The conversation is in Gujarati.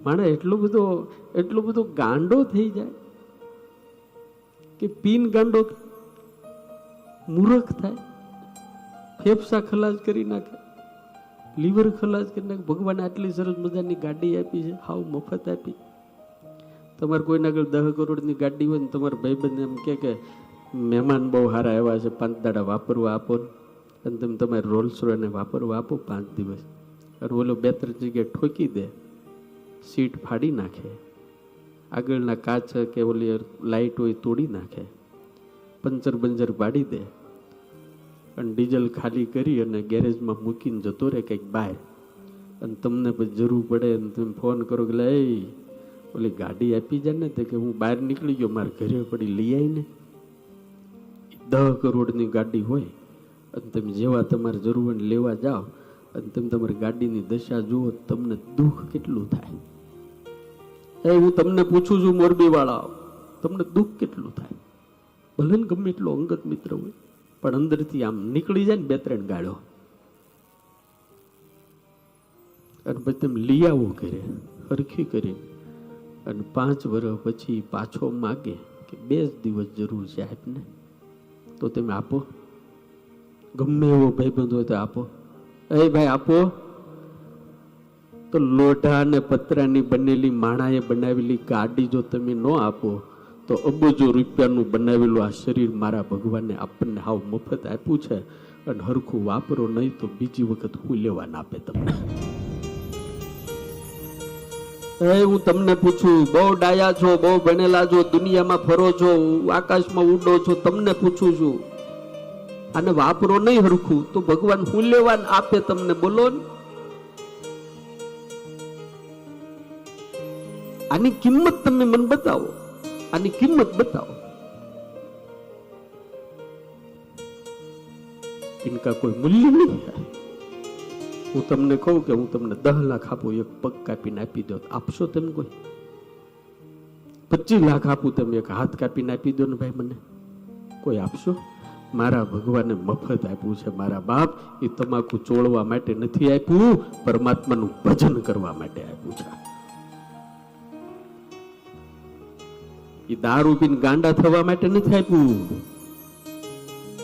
માણસ એટલો બધો ગાંડો થઈ જાય કે પીન ગાંડો મૂર્ખ થાય, ફેફસા ખલાસ કરી નાખે, લીવર ખલાસ કરી નાખે. ભગવાને આટલી સરસ મજાની ગાડી આપી છે, હાવ મફત આપી. તમારે કોઈના આગળ 10 કરોડની ગાડી હોય ને તમારા ભાઈબંધ એમ કે મહેમાન બહુ સારા એવા છે, 5 દાડા વાપરવા આપો ને, અને તમે તમારે રોલ્સ રોયને વાપરવા આપો 5 દિવસ, અને ઓલો 2-3 જગ્યાએ ઠોકી દે, સીટ ફાડી નાખે, આગળના કાચ કે ઓલી લાઇટ હોય તોડી નાખે, પંચર બંજર પાડી દે, અને ડીઝલ ખાલી કરી અને ગેરેજમાં મૂકીને જતો રહે કંઈક બહાર, અને તમને પછી જરૂર પડે અને તમે ફોન કરો કે એ ઓલી ગાડી આપી જાય ને, તો કે હું બહાર નીકળી ગયો, મારા ઘરે પડી લઈ આવીને. 10 કરોડની ગાડી હોય અને તમે જેવા તમારે જરૂર હોય લેવા જાઓ અને તમે તમારી ગાડીની દશા જુઓ, તમને દુઃખ કેટલું થાય. હું તમને પૂછું છું, મોરબી વાળા, તમને દુઃખ કેટલું થાય? ભલે ને ગમે એટલો અંગત મિત્ર હોય, પણ અંદરથી આમ નીકળી જાય ને 2-3 ગાળો, અને પછી તમે લઈ આવો ઘરે હરખી કરી, અને 5 વર્ષ પછી પાછો માગે કે 2 દિવસ જરૂર છે આપને, તો તમે આપો? ગમે એવો ભાઈબંધ હોય તો આપો? એ ભાઈ આપો? તો લોઢા અને પતરાની બનેલી માણાએ બનાવેલી ગાડી જો તમે ન આપો, તો અબજો રૂપિયાનું બનાવેલું આ શરીર મારા ભગવાને આપણને હાવ મફત આપ્યું છે, અને હરખું વાપરો નહીં તો બીજી વખત હું લેવા ના આપે તમને. હું તમને પૂછું, બહુ ડાયા છો, બહુ ભણેલા છો, દુનિયામાં ફરો છો, આકાશમાં ઉડો છો, તમને પૂછું છું, આને વાપરો નહીં હરખું તો ભગવાન હું લેવા આપે તમને? બોલો ને. આની કિંમત તમે મને બતાવો, આની કિંમત બતાવો. ઇનકા કોઈ મૂલ્ય નહીં. હું તમને કહું કે હું તમને 10 લાખ આપું, એક પગ કાપીને આપી દો, આપશો તમે? કોઈ 25 લાખ આપું, તમે એક હાથ કાપીને આપી દો ને ભાઈ મને, કોઈ આપશો? મારા ભગવાને મફત આપ્યું છે મારા બાપ. એ તમાકુ ચોળવા માટે નથી આપ્યું, પરમાત્માનું ભજન કરવા માટે આપ્યું છે. એ દારૂ પીને ગાંડા થવા માટે નથી આપ્યું.